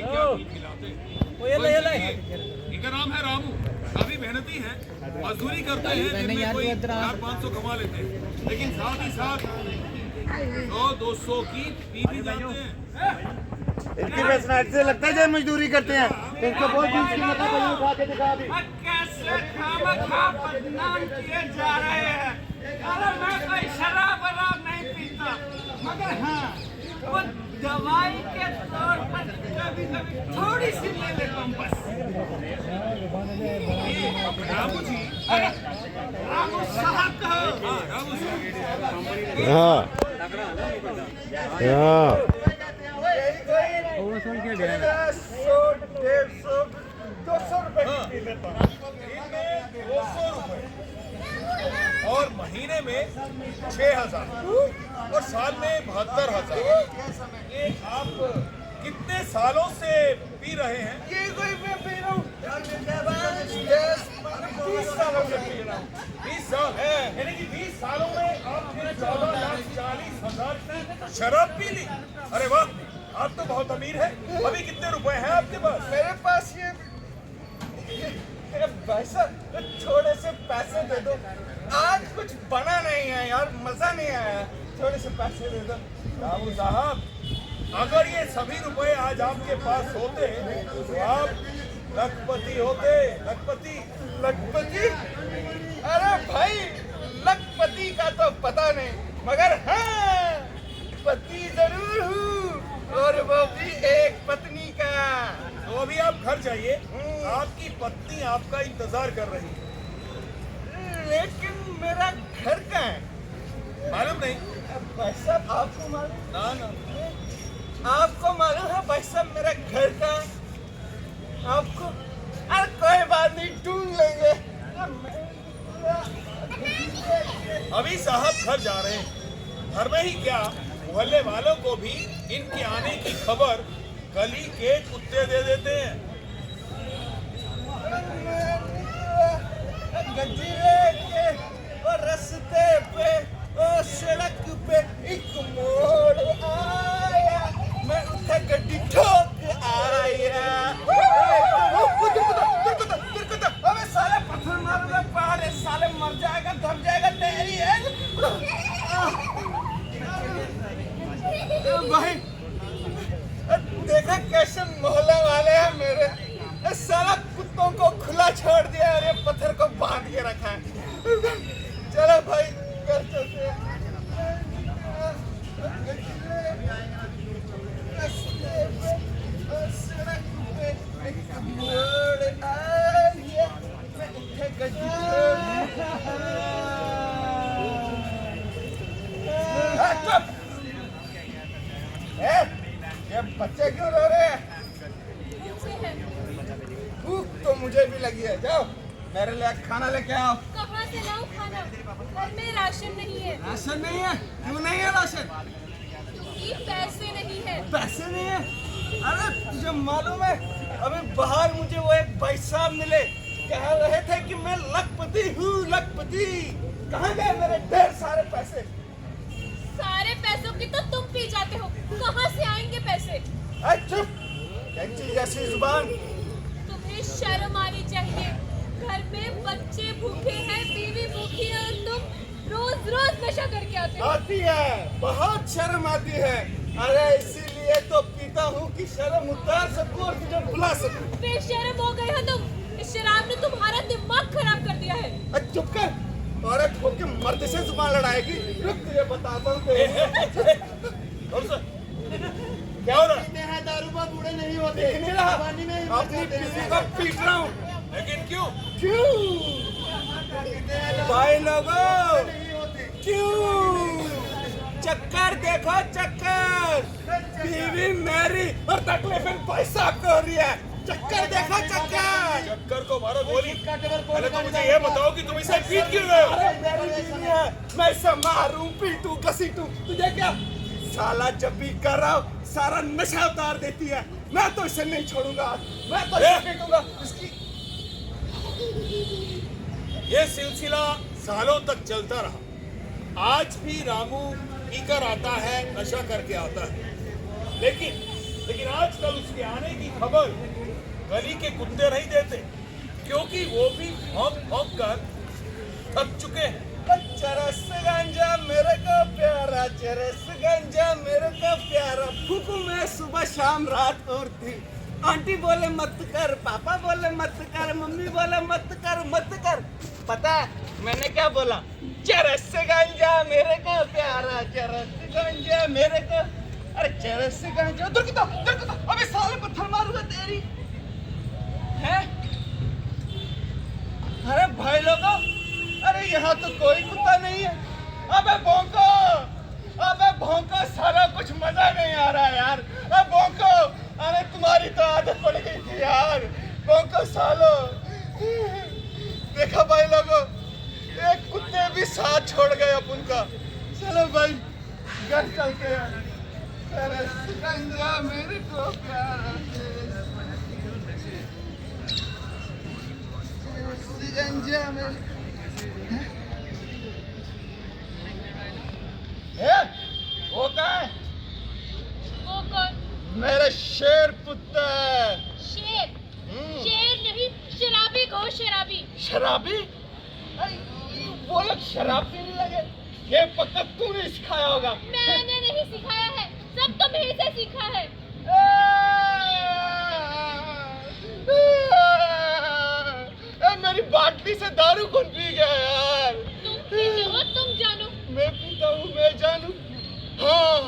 ये क्या खिलाते इनका नाम है रामू, काफी मेहनती है, मजदूरी करते हैं, दिन में कोई 400-500 कमा लेते हैं, लेकिन साथ ही साथ 100-200 की पी भी जाते हैं। इनकी पर्सनैलिटी से लगता है जब मजदूरी करते हैं इनको बहुत चीज की मतलब नहीं उठा के दिखा दी। कैसे खामखा बदनाम किए जा रहे हैं। अरे मैं कोई शराब नहीं पीता, मगर हाँ वो दवाई के तौर पर कभी कभी थोड़ी सी ले लेता हूँ बस। रामू जी, रामू साहब कहो। हाँ रामू साहब, हाँ हाँ 100, 150, 200 रुपए दिन में 200 रुपए और महीने में 6,000 और साल में 72,000। ये आप कितने सालों से पी रहे हैं? ये कोई मैं पी रहा हूँ 20 सालों से पी रहा हूँ। 20 साल है, यानी कि 20 सालों में आपने 14,40,000 शराब पी ली। अरे वाह, आप तो बहुत अमीर है। अभी कितने रुपए हैं आपके पास? मेरे पास ये पैसा, थोड़े से पैसे दे दो। आज कुछ बना नहीं है यार, मजा नहीं आया, थोड़े से पैसे दे दो। रामू साहब, अगर ये सभी रुपए आज आपके पास होते तो आप लखपति होते। लखपति लखपति? अरे भाई लखपति का तो पता नहीं, मगर हाँ पति जरूर हूँ, और वो भी एक पत्नी का। तो अभी आप घर जाइए, आपकी पत्नी आपका इंतजार कर रही है। लेकिन मेरा घर कहाँ है? मालूम नहीं? भाई साहब आपको मालूम? ना ना, आपको मालूम है भाई साहब मेरा घर कहाँ है? आपको? अरे कोई बात नहीं, ढूंढ लेंगे। अभी साहब घर जा रहे हैं। घर में ही क्या, मोहल्ले वालों को भी इनके आने की खबर गली के कुत्ते दे देते हैं। गजीरे के और रास्ते पे और सड़क पे एक मोड़ आया, मैं उठा गड्डी ठोक आया। अबे साले पत्थर मारूंगा, पहाड़ साले मर जाएगा, दब जाएगा, तेरी है भाई। देखा कैसे मोहल्ले वाले हैं मेरे, सारा कुत्तों को खुला छोड़ दिया और ये पत्थर को बांध के रखा है। चलो भाई घर चलते हैं। सड़क पे एक मोड़ आया, मैं उठे गड्डी चुप। ये बच्चे क्यों रो रहे हैं? भूख तो मुझे भी लगी है, जाओ मेरे लिए खाना लेके आओ। कहाँ से लाऊं खाना? घर में राशन नहीं है। राशन नहीं है? क्यों नहीं है राशन? क्योंकि पैसे नहीं है। पैसे नहीं है? अरे तुझे मालूम है, अभी बाहर मुझे वो एक भाई साहब मिले, कह रहे थे कि मैं लखपति हूँ, लखपति। कहाँ गए मेरे ढेर सारे पैसे? सारे पैसों की तो तुम पी जाते हो, कहाँ से आएंगे पैसे? चुप, कैंची जैसी जुबान। तुम्हें शर्म आनी चाहिए। घर में बच्चे भूखे हैं, बीवी भूखी है, और तुम रोज रोज नशा करके आते हो। आती है, बहुत शर्म आती है। अरे इसीलिए तो पीता हूँ कि शर्म उतार सकूं और तुझे बुला सकूं। बेशर्म हो गए हो तुम। इस शराब ने तुम्हारा दिमाग खराब कर दिया है। चुप कर, औरत होके मर्द से जुबान लड़ाएगी। रुक तुझे बताता हूँ। क्या हो रहा है? पीते हैं दारू पर बूढ़े नहीं होते। देख नहीं रहा, पानी में ही मर अपनी जाते हैं। बीवी को पीट रहा हूँ। लेकिन क्यों? क्यों भाई लोगों, नहीं होते। क्यों? चक्कर देखो चक्कर, बीवी मेरी और तकलीफें पैसा को रही है। चक्कर देखो चक्कर। चक्कर को मारो गोली। काटेवर पहले तो मुझे ये बताओ कि तुम इसे पीट क्यों रहे हो? अरे मेरी बीवी है, मैं इसे मारूं, पीटूं, घसीटूं, तुझे क्या? साला जब भी कर रहा हूं, सारा नशा उतार देती है। मैं तो इसे नहीं छोड़ूंगा, मैं तो इसे पीटूंगा। इसकी ये सिलसिला सालों तक चलता रहा। आज भी रामू पीकर आता है, नशा करके आता है, लेकिन आजकल उसके आने की खबर गली के कुत्ते नहीं देते, क्योंकि वो भी भौंक भौंक कर थक चुके हैं। चरस गंजा मेरे को प्यारा, चरस गंजा मेरे को प्यारा। फूफू मैं सुबह शाम रात और दिन, आंटी बोले मत कर, पापा बोले मत कर, मम्मी बोले मत कर मत कर। पता है मैंने क्या बोला? चरस गंजा मेरे को प्यारा, चरस गंजा मेरे को। अरे चरस गंजा उधर की तो अबे साले पत्थर मारूंगा तेरी है। अरे भाई लोगों, अरे यहाँ तो कोई कुत्ता नहीं है। अबे भौंको, सारा कुछ मजा नहीं आ रहा है यार। अब भौंको, अरे तुम्हारी तो आदत पड़ गई थी यार। भौंको सालो। देखा भाई लोगों, एक कुत्ते भी साथ छोड़ गए अपन का। चलो भाई घर चलते हैं। गंजा मेरे को प्यारा, गंजा मेरे वो कहाँ है? वो कौन? मेरे शेर पुत्र। शेर? शेर नहीं, शराबी को शराबी। शराबी? वो लोग शराब पीने लगे, ये पक्का तूने सिखाया होगा। मैंने नहीं सिखाया है, सब तुम्हीं से सीखा है। मेरी बाटली से दारू कौन पी गया यार? तुम पीते हो, तुम जानो। मैं पीता हूँ, मैं जानू। हाँ,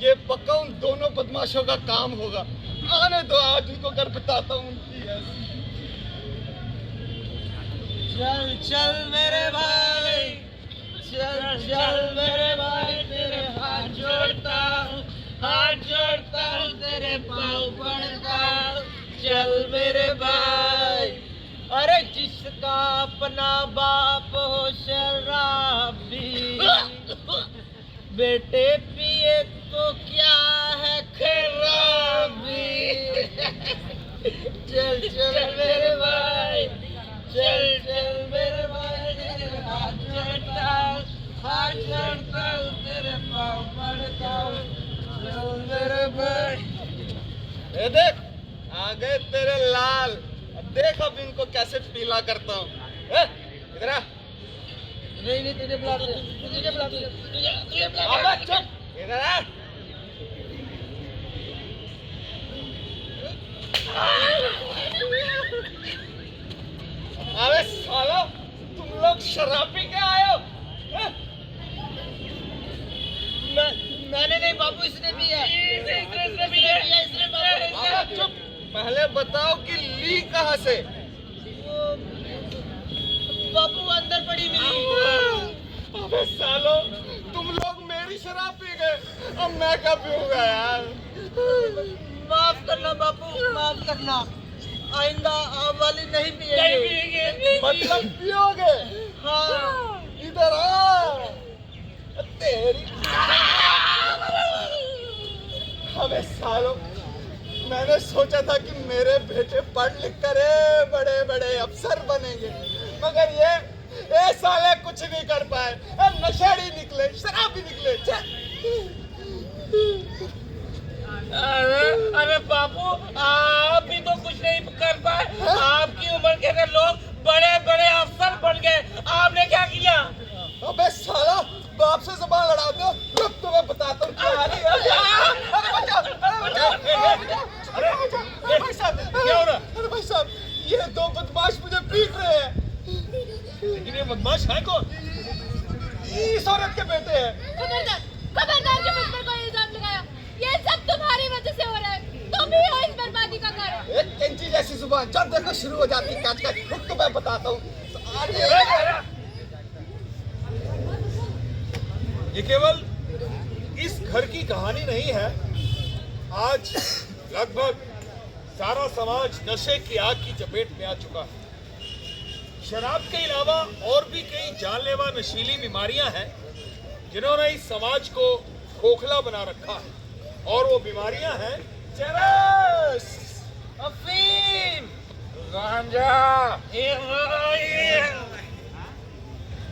ये पक्का उन दोनों बदमाशों का काम होगा। आने दो, आज उनको कर बताता हूँ उनकी। चल चल मेरे भाई, चल चल मेरे भाई, तेरे हाथ जोड़ता हूँ तेरे पाँव पड़ता हूँ। चल मेरे भाई। अरे जिसका अपना बाप हो शराबी, बेटे पिए तो क्या है खराबी। चल चल मेरे भाई, चल चल मेरे भाई, तेरे हाथ जोड़ता हूँ तेरे पाँव पड़ता हूँ। चल मेरे भाई। ये देख आ गए तेरे लाल। अब देख अब इनको कैसे पीला करता हूँ। इधर आ। नहीं तुझे बुला अबे चुप, इधर आ। अबे सालो, तुम लोग शराब पी के आए हो? मैंने नहीं बाबू, इसने पिया। इसने चुप, पहले बताओ कि ली कहाँ से? बाबू अंदर पड़ी मिली। अबे सालो, तुम लोग मेरी शराब पी गए, अब मैं क्या पीऊंगा यार? माफ करना बापू, माफ करना। आइंदा आप वाली नहीं पिएंगे। मतलब पियोगे? हाँ। इधर आ। तेरी अबे सालो, मैंने सोचा था कि मेरे बेटे पढ़ लिख कर बड़े बड़े अफसर बनेंगे, मगर ये साले कुछ नहीं कर पाए। नशेड़ी निकले, शराबी निकले। अरे बापू, आप भी तो कुछ नहीं कर पाए। आपकी उम्र के अगर लोग बड़े बड़े अफसर बन गए, आपने क्या किया? अबे साला, बाप से ज़बान लड़ा दो। रुक, तुम्हें बताता हूँ क्या हाल है। अरे भाई साहब, क्या हो रहा? अरे भाई साहब, ये दो बदमाश मुझे पीट रहे हैं। लेकिन ये बदमाश है कौन? इस औरत के बेटे हैं। खबरदार जो मुझ पर कोई इल्जाम लगाया। ये सब तुम्हारी वजह से हो रहा है। तुम ही हो इस बर्बादी का कारण। एक कैंची जैसी जुबान जब देखो शुरू हो जाती है काट काट। रुक, तो मैं बताता हूँ। ये केवल इस घर की कहानी नहीं है। आज लगभग सारा समाज नशे की आग की चपेट में आ चुका है। शराब के अलावा और भी कई जानलेवा नशीली बीमारियां हैं जिन्होंने इस समाज को खोखला बना रखा है, और वो बीमारियां हैं चरस, अफीम, गांजा,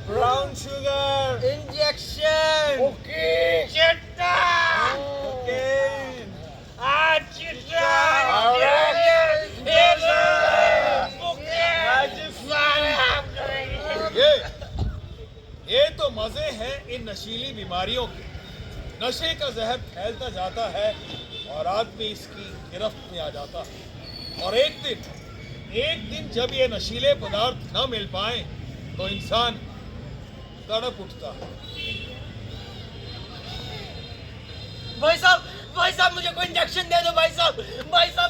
ब्राउन शुगर, इंजेक्शन, चिट्टा, कोकेन, चिट्टा, नशीली बीमारियों के नशे का जहर फैलता जाता है और आदमी इसकी गिरफ्त में आ जाता है। और एक दिन जब ये नशीले पदार्थ न मिल पाए तो इंसान तड़प उठता है। भाई साहब मुझे कोई इंजेक्शन दे दो भाई साहब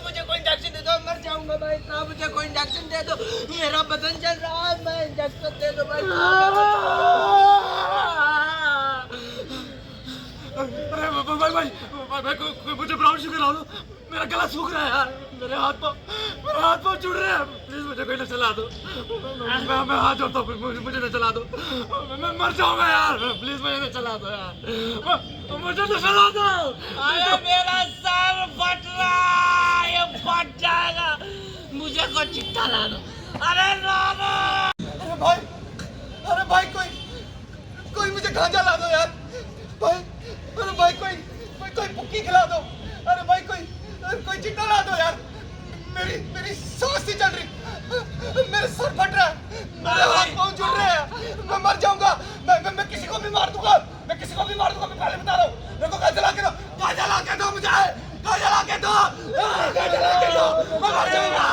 मुझे कोई इंजेक्शन दे दो, मर जाऊंगा भाई साहब, मुझे कोई इंजेक्शन दे दो, मेरा बदन जल रहा है, मैं इंजेक्शन दे दो भाई अरे भाई मुझे ब्राउन शुगर ला दो, मेरा गला सूख रहा है यार, मेरे हाथ पाँव जुड़ रहे हैं, प्लीज मुझे कोई नशा ला दो, मैं हाथ जोड़ता हूँ, मुझे नशा ला दो, मैं मर जाऊंगा यार, प्लीज मुझे नशा ला दो यार, मुझे नशा ला दो। अरे मेरा सर फट रहा है, ये फट जाएगा, मुझे कोई चिट्टा ला दो, अरे ला दो। अरे भाई कोई मुझे गांजा ला दो यार भाई। अरे भाई कोई पुक्की खिला दो। अरे भाई कोई चिट्टा ला दो यार। मेरी सांस नहीं चल रही, मेरे सर फट रहा है, मेरे हाथ पाँव जुड़ रहे हैं, मैं मर जाऊंगा, मैं किसी को भी मार दूंगा, मैं पहले बता रहा हूँ। मेरे को गांजा ला के दो मुझे, गांजा ला के दो, मैं मर जाऊंगा।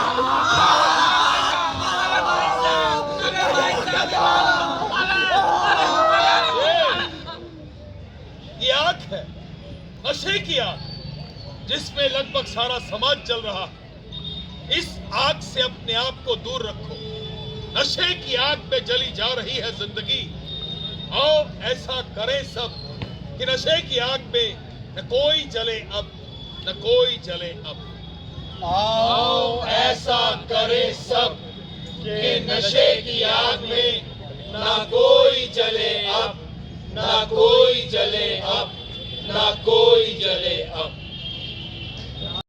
ये आग है, नशे की आग, जिसमें लगभग सारा समाज चल रहा है। इस आग से अपने आप को दूर रखो। नशे की आग में जली जा रही है जिंदगी। आओ ऐसा करें सब कि नशे की आग में न कोई जले अब, न कोई जले अब। आओ ऐसा करें सब कि नशे की आग में न कोई जले अब, न कोई जले अब, न कोई जले अब।